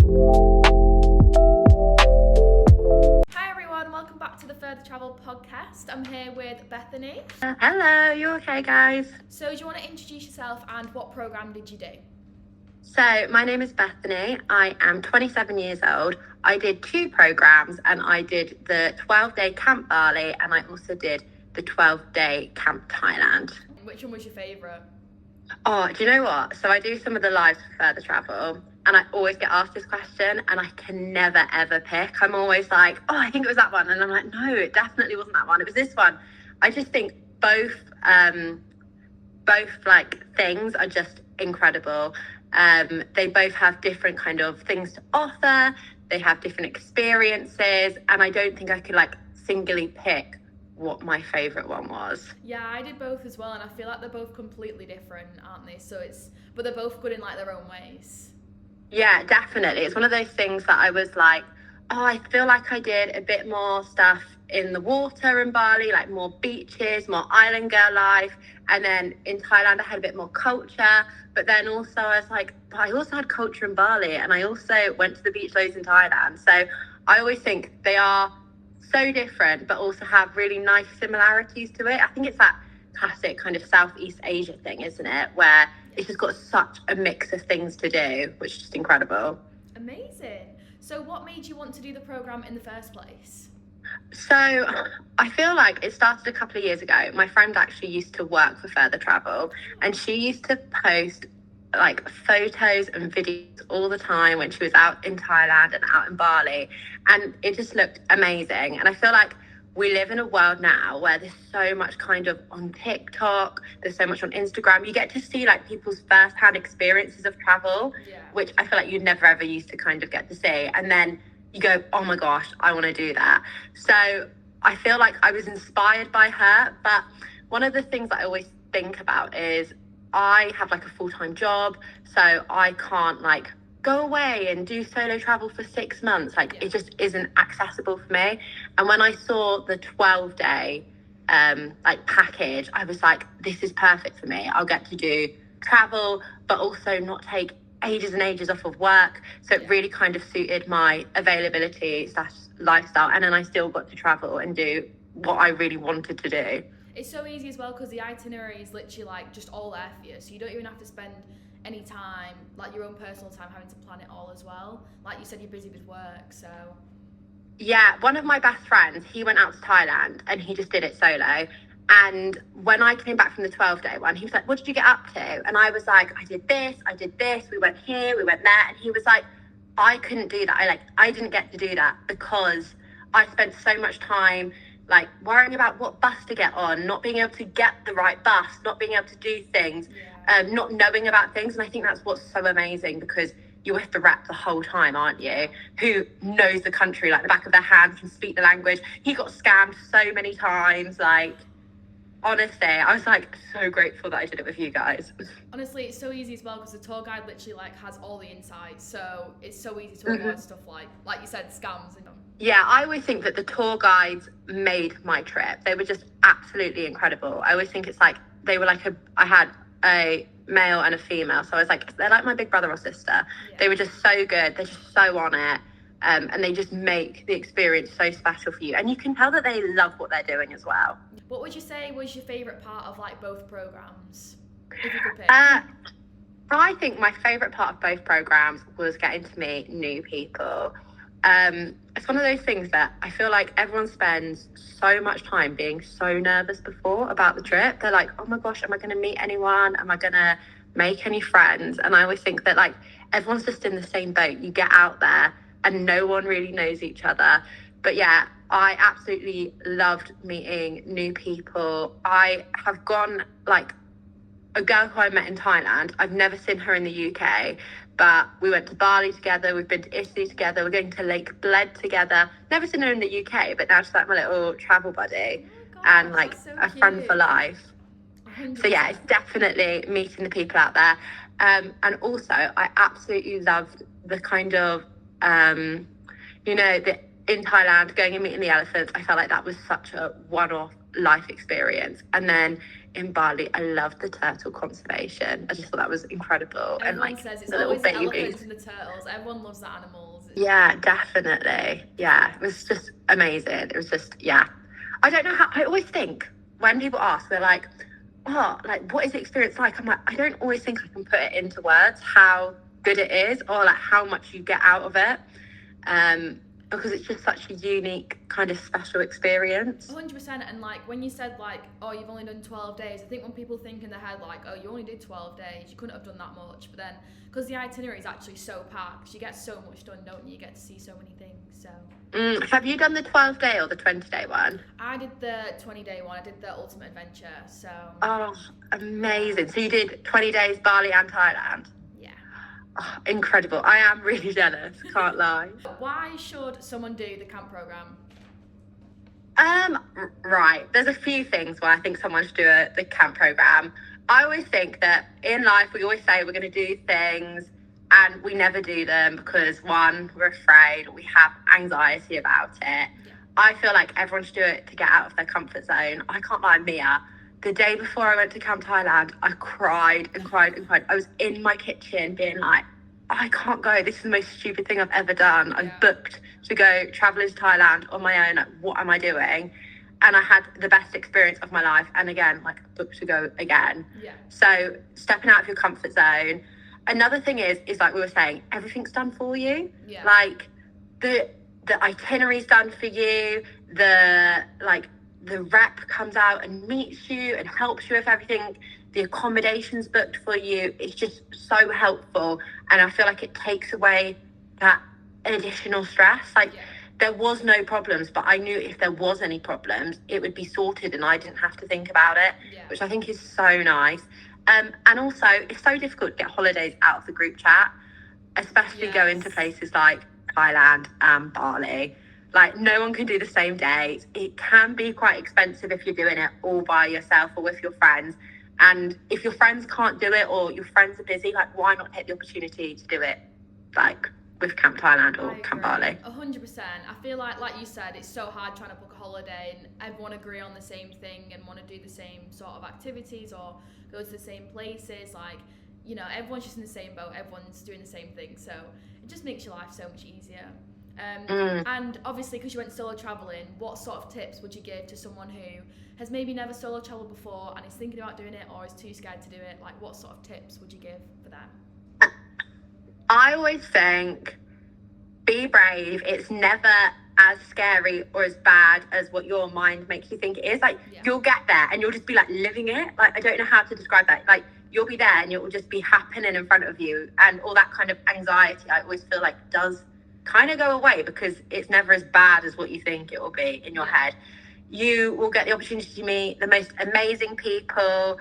Hi everyone, welcome back to the Further Travel podcast. I'm here with Bethany. Hello, you okay, guys? So do you want to introduce yourself and what programme did you do? So my name is Bethany. I am 27 years old. I did 2 programs, and I did the 12-day Camp Bali, and I also did the 12-day Camp Thailand. Which one was your favourite? Oh, do you know what? So I do some of the lives for Further Travel, and I always get asked this question, and I can never, ever pick. I'm always like, oh, I think it was that one. And I'm like, no, it definitely wasn't that one. It was this one. I just think both like things are just incredible. They both have different kind of things to offer. They have different experiences, and I don't think I could like singly pick what my favorite one was. Yeah, I did both as well, and I feel like they're both completely different, aren't they? But they're both good in like their own ways. Yeah, definitely. It's one of those things that I was like, oh, I feel like I did a bit more stuff in the water in Bali, like more beaches, more island girl life. And then in Thailand, I had a bit more culture. But then also I was like, but I also had culture in Bali, and I also went to the beach loads in Thailand. So I always think they are so different, but also have really nice similarities to it. I think it's that classic kind of Southeast Asia thing, isn't it? Where it's just got such a mix of things to do, which is just incredible. Amazing. So what made you want to do the programme in the first place? So I feel like it started a couple of years ago. My friend actually used to work for Further Travel, and she used to post like photos and videos all the time when she was out in Thailand and out in Bali, and it just looked amazing. And I feel like we live in a world now where there's so much kind of on TikTok, there's so much on Instagram. You get to see like people's first-hand experiences of travel, which I feel like you never ever used to kind of get to see. And then you go, oh my gosh, I want to do that. So I feel like I was inspired by her. But one of the things that I always think about is I have like a full-time job, so I can't like go away and do solo travel for 6 months. It just isn't accessible for me. And when I saw the 12-day like package, I was like, this is perfect for me. I'll get to do travel, but also not take ages and ages off of work. So it really kind of suited my availability / lifestyle. And then I still got to travel and do what I really wanted to do. It's so easy as well because the itinerary is literally like just all there for you, so you don't even have to spend any time, like your own personal time, having to plan it all as well. Like you said, you're busy with work, so... Yeah, one of my best friends, he went out to Thailand and he just did it solo. And when I came back from the 12-day one, he was like, what did you get up to? And I was like, I did this, we went here, we went there. And he was like, I couldn't do that. I didn't get to do that because I spent so much time like worrying about what bus to get on, not being able to get the right bus, not being able to do things, not knowing about things. And I think that's what's so amazing, because you're with the rep the whole time, aren't you? Who knows the country like the back of their hand, can speak the language. He got scammed so many times. Like, honestly, I was like so grateful that I did it with you guys. Honestly, it's so easy as well because the tour guide literally like has all the insights, so it's so easy to avoid stuff like you said, scams and... Yeah, I always think that the tour guides made my trip. They were just absolutely incredible. I always think it's like they were like I had a male and a female, so I was like, they're like my big brother or sister. Yeah. They were just so good. They're just so on it, and they just make the experience so special for you. And you can tell that they love what they're doing as well. What would you say was your favourite part of like both programs, if you could pick? I think my favourite part of both programs was getting to meet new people. It's one of those things that I feel like everyone spends so much time being so nervous before about the trip. They're like, oh my gosh, am I going to meet anyone? Am I going to make any friends? And I always think that like everyone's just in the same boat. You get out there and no one really knows each other. But yeah, I absolutely loved meeting new people. I have gone like a girl who I met in Thailand. I've never seen her in the UK, but we went to Bali together. We've been to Italy together. We're going to Lake Bled together. Never seen her in the UK, but now she's like my little travel buddy. Oh gosh, and like so a friend for life. 100%. So yeah, it's definitely meeting the people out there. And also I absolutely loved the kind of, in Thailand, going and meeting the elephants. I felt like that was such a one-off life experience. And then in Bali, I loved the turtle conservation. I just thought that was incredible. Everyone and like says it's the little always the babies. elephants and the turtles. Everyone loves the animals. Yeah, definitely. Yeah, it was just amazing. It was just, yeah. I don't know how, I always think when people ask, they're like, oh, like, what is the experience like? I'm like, I don't always think I can put it into words how good it is, or like how much you get out of it. Because it's just such a unique kind of special experience. 100%. And like when you said like, oh, you've only done 12 days, I think when people think in their head like, oh, you only did 12 days, you couldn't have done that much. But then because the itinerary is actually so packed, you get so much done, don't you? You get to see so many things. So Have you done the 12-day or the 20-day one? I did the 20-day one. I did the ultimate adventure. So oh, amazing. So you did 20 days Bali and Thailand? Oh, incredible. I am really jealous, can't lie. Why should someone do the camp program? Right. There's a few things why I think someone should do the camp program. I always think that in life we always say we're going to do things and we never do them because one, we're afraid, we have anxiety about it. Yeah. I feel like everyone should do it to get out of their comfort zone. I can't lie, Mia. The day before I went to Camp Thailand, I cried and cried and cried. I was in my kitchen being like, I can't go. This is the most stupid thing I've ever done. Yeah. I've booked to go traveling to Thailand on my own. Like, what am I doing? And I had the best experience of my life. And again, like, booked to go again. Yeah. So stepping out of your comfort zone. Another thing is like we were saying, everything's done for you. Yeah. Like the itinerary's done for you. The rep comes out and meets you and helps you with everything. The accommodation's booked for you. It's just so helpful. And I feel like it takes away that additional stress. Like there was no problems, but I knew if there was any problems, it would be sorted and I didn't have to think about it, which I think is so nice. And also it's so difficult to get holidays out of the group chat, especially going to places like Thailand and Bali. Like no one can do the same days. It can be quite expensive if you're doing it all by yourself or with your friends. And if your friends can't do it or your friends are busy, like why not take the opportunity to do it like with Camp Thailand or Camp Bali? 100%. I feel like you said, it's so hard trying to book a holiday and everyone agree on the same thing and want to do the same sort of activities or go to the same places. Like, you know, everyone's just in the same boat. Everyone's doing the same thing. So it just makes your life so much easier. And obviously, because you went solo traveling, what sort of tips would you give to someone who has maybe never solo traveled before and is thinking about doing it or is too scared to do it? Like, what sort of tips would you give for them? I always think, be brave. It's never as scary or as bad as what your mind makes you think it is. Like, you'll get there and you'll just be like living it. Like, I don't know how to describe that. Like, you'll be there and it will just be happening in front of you, and all that kind of anxiety, I always feel like does kind of go away because it's never as bad as what you think it will be in your head. You will get the opportunity to meet the most amazing people.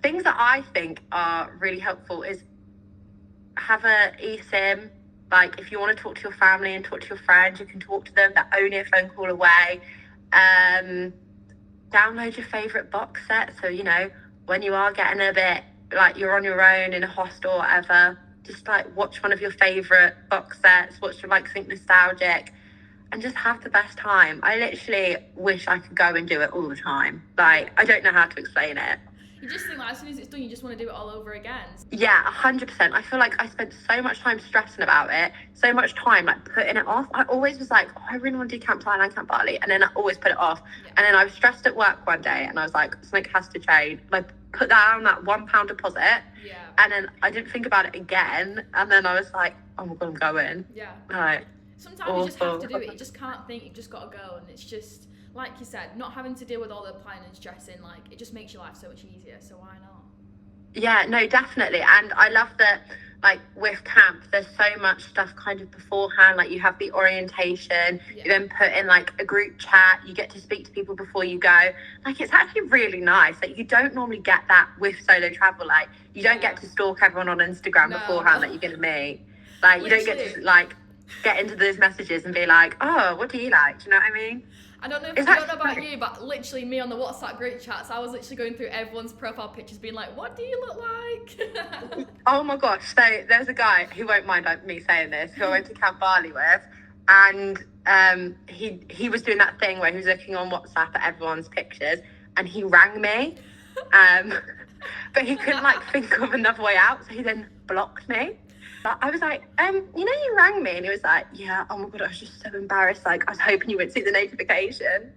Things that I think are really helpful is have a eSIM. Like if you want to talk to your family and talk to your friends, you can talk to them. They're only a phone call away. Download your favourite box set. So, you know, when you are getting a bit like you're on your own in a hostel or whatever, just like watch one of your favourite box sets, watch like something nostalgic and just have the best time. I literally wish I could go and do it all the time. Like, I don't know how to explain it. You just think like as soon as it's done, you just want to do it all over again. Yeah, 100%. I feel like I spent so much time stressing about it, so much time like putting it off. I always was like, oh, I really want to do Camp Thailand, Camp Bali, and then I always put it off. And then I was stressed at work one day and I was like, something has to change. Like, put down that £1 deposit. And then I didn't think about it again. And then I was like, oh my God, I'm going. Like, sometimes you just have to do it. You just can't think. You've just got to go. And it's just, like you said, not having to deal with all the planning and stressing. Like, it just makes your life so much easier. So why not? Yeah, no, definitely. And I love that, like, with camp, there's so much stuff kind of beforehand. Like, you have the orientation, you then put in, like, a group chat, you get to speak to people before you go. Like, it's actually really nice. Like, you don't normally get that with solo travel. Like, you don't get to stalk everyone on Instagram beforehand that you're going to meet. Like, you don't get to, like, get into those messages and be like, oh, what do you like? Do you know what I mean? I don't know about you, but literally me on the WhatsApp group chats, I was literally going through everyone's profile pictures being like, what do you look like? Oh my gosh. So there's a guy who won't mind me saying this, who I went to Camp Bali with. and he was doing that thing where he was looking on WhatsApp at everyone's pictures, and he rang me, but he couldn't like think of another way out, so he then blocked me. But I was like, you rang me, and he was like, yeah, oh my god, I was just so embarrassed, like I was hoping you wouldn't see the notification.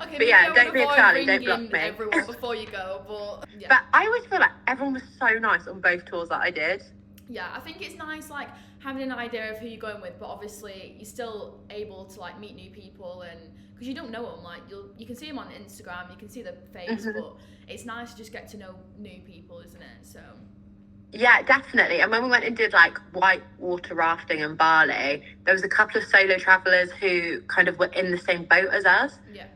Okay, but yeah, don't be a Charlie, don't block me. Everyone before you go, but yeah. But I always feel like everyone was so nice on both tours that I did. Yeah, I think it's nice like having an idea of who you're going with, but obviously you're still able to like meet new people, and because you don't know them, like you can see them on Instagram, you can see their face, but it's nice to just get to know new people, isn't it? So yeah, definitely. And when we went and did like white water rafting in Bali, there was a couple of solo travelers who kind of were in the same boat as us. Yeah.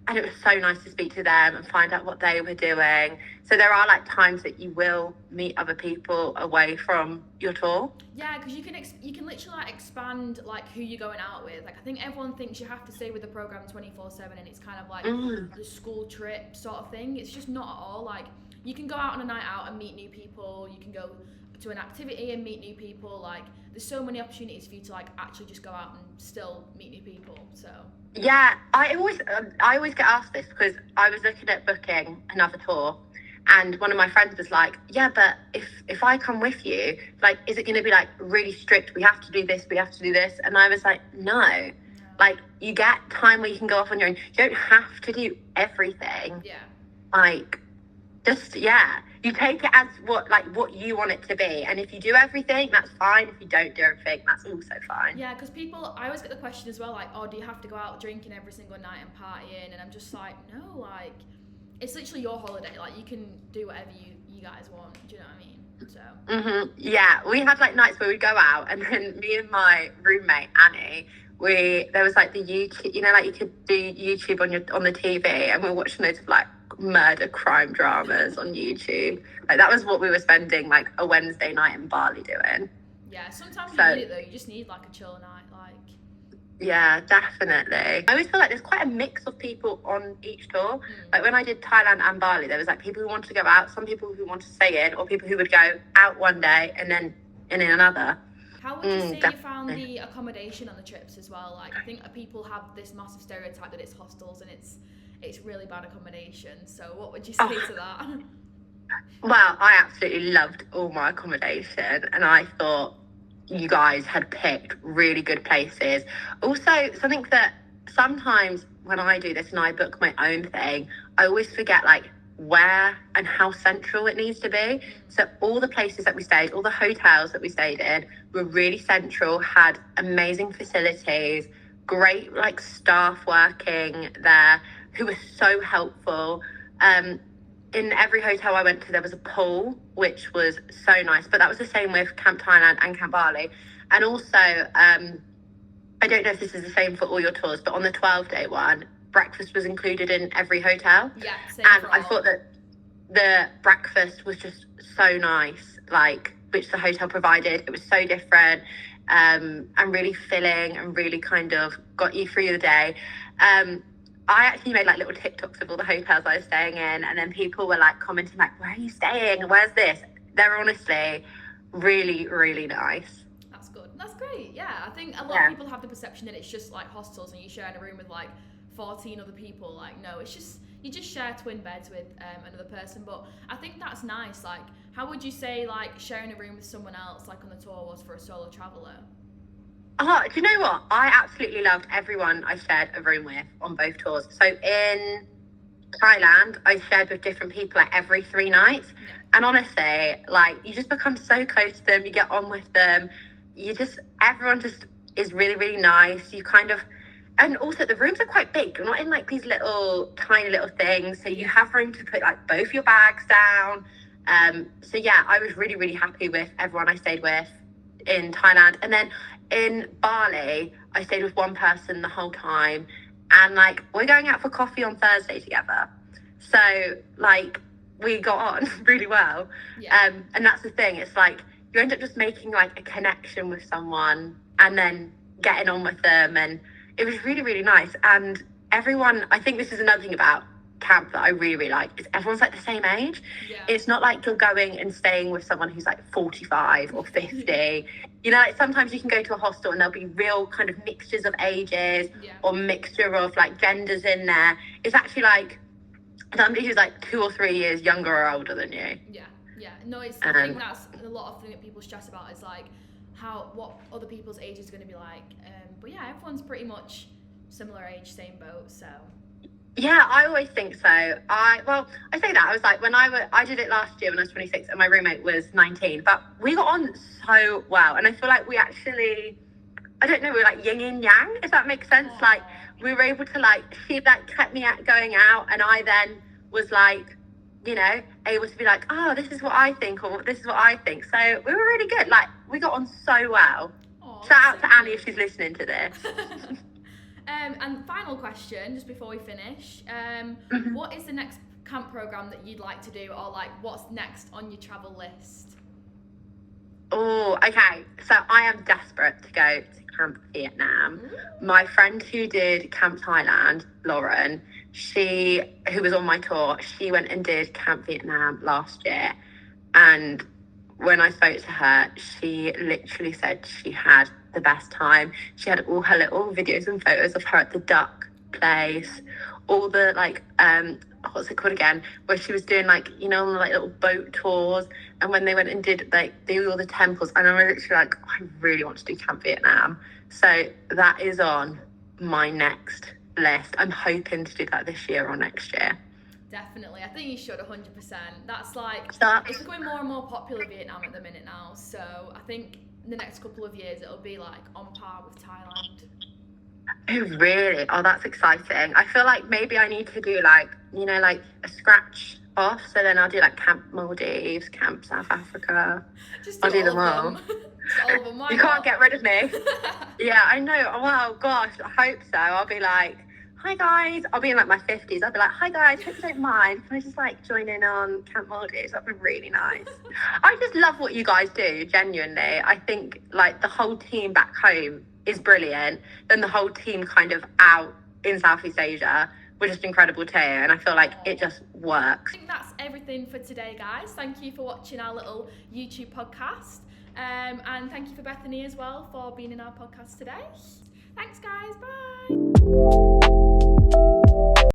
And it was so nice to speak to them and find out what they were doing. So there are like times that you will meet other people away from your tour. Yeah, because you can literally like expand like who you're going out with. Like I think everyone thinks you have to stay with the program 24/7, and it's kind of like the school trip sort of thing. It's just not at all. Like you can go out on a night out and meet new people. You can go to an activity and meet new people. Like there's so many opportunities for you to like actually just go out and still meet new people. So yeah, I always get asked this because I was looking at booking another tour, and one of my friends was like, yeah, but if I come with you, like, is it going to be like really strict? We have to do this, and I was like, no. Like you get time where you can go off on your own. You don't have to do everything. Yeah, like just you take it as what you want it to be, and if you do everything, that's fine. If you don't do everything, that's also fine. Yeah, because I always get the question as well, like, oh, do you have to go out drinking every single night and partying? And I'm just like, no, like it's literally your holiday, like you can do whatever you guys want. Do you know what I mean? So yeah, we had like nights where we'd go out, and then me and my roommate Annie, there was like the YouTube, like you could do YouTube on the TV, and we were watching loads of like murder crime dramas on YouTube. Like that was what we were spending like a Wednesday night in Bali doing. Yeah, sometimes you need it though. You just need like a chill night, like. Yeah, definitely. I always feel like there's quite a mix of people on each tour. Like when I did Thailand and Bali, there was like people who wanted to go out, some people who wanted to stay in, or people who would go out one day and then in another. How would you say you found the accommodation on the trips as well? Like I think people have this massive stereotype that it's hostels and it's really bad accommodation. So what would you say to that? Well, I absolutely loved all my accommodation, and I thought you guys had picked really good places. Also, something that sometimes when I do this and I book my own thing, I always forget like where and how central it needs to be. So all the places that we stayed, all the hotels that we stayed in were really central, had amazing facilities, great like staff working there who were so helpful. In every hotel I went to, there was a pool, which was so nice. But that was the same with Camp Thailand and Camp Bali. And also, I don't know if this is the same for all your tours, but on the 12-day one, breakfast was included in every hotel. Yeah, same and for I all. thought that the breakfast was just so nice, like, which the hotel provided. It was so different and really filling and really kind of got you through the day. I actually made like little TikToks of all the hotels I was staying in, and then people were like commenting like, where are you staying? Where's this? They're honestly really, really nice. That's good. That's great. Yeah, I think a lot of people have the perception that it's just like hostels and you share in a room with like 14 other people. Like, no, it's just, you just share twin beds with another person. But I think that's nice. Like, how would you say like sharing a room with someone else like on the tour was for a solo traveller? Oh, do you know what? I absolutely loved everyone I shared a room with on both tours. So in Thailand, I shared with different people like every 3 nights. Yeah. And honestly, like, you just become so close to them. You get on with them. Everyone just is really, really nice. You kind of, and also the rooms are quite big. You're not in like these tiny little things. So you have room to put like both your bags down. So yeah, I was really, really happy with everyone I stayed with in Thailand. And then in Bali, I stayed with one person the whole time, and like we're going out for coffee on Thursday together. So like we got on really well. Yeah. And that's the thing. It's like you end up just making like a connection with someone and then getting on with them, and it was really, really nice. And everyone, I think this is another thing about camp that I really, really like is everyone's like the same age. Yeah. It's not like you're going and staying with someone who's like 45 or 50. You know, like sometimes you can go to a hostel and there'll be real kind of mixtures of ages or mixture of like genders in there. It's actually like somebody who's like 2 or 3 years younger or older than you. Yeah. No, I think that's a lot of thing that people stress about is like what other people's age is going to be like. But yeah, everyone's pretty much similar age, same boat. So. Yeah, I always think so. I say that. I was like, I did it last year when I was 26 and my roommate was 19, but we got on so well. And I feel like we actually, I don't know, we were like yin and yang, if that makes sense. Like we were able to like, she like kept me going out and I then was like, you know, able to be like, oh, this is what I think or this is what I think. So we were really good. Like we got on so well. Shout out to Annie if she's listening to this. And final question, just before we finish, what is the next camp program that you'd like to do, or like what's next on your travel list? Oh, okay. So I am desperate to go to Camp Vietnam. My friend who did Camp Thailand, Lauren, who was on my tour, she went and did Camp Vietnam last year. And when I spoke to her, she literally said she had the best time. She had all her little videos and photos of her at the duck place, all the like what's it called again, where she was doing like, you know, like little boat tours, and when they went and did like all the temples, and I was literally like, I really want to do Camp Vietnam. So that is on my next list. I'm hoping to do that this year or next year. Definitely, I think you should 100%. That's like, it's becoming more and more popular, Vietnam, at the minute now. So I think in the next couple of years it'll be like on par with Thailand. Oh really? Oh, that's exciting. I feel like maybe I need to do like, you know, like a scratch off. So then I'll do like Camp Maldives, Camp South Africa. I'll do them all. All of them. You can't get rid of me. Yeah, I know. Oh, wow, gosh, I hope so. I'll be like, hi guys. I'll be in like my 50s. I'll be like, hi guys, hope you don't mind. Can I just like join in on Camp Maldives? That'd be really nice. I just love what you guys do, genuinely. I think like the whole team back home is brilliant. Then the whole team kind of out in Southeast Asia were just incredible too. And I feel like it just works. I think that's everything for today, guys. Thank you for watching our little YouTube podcast. And thank you for Bethany as well for being in our podcast today. Thanks, guys. Bye.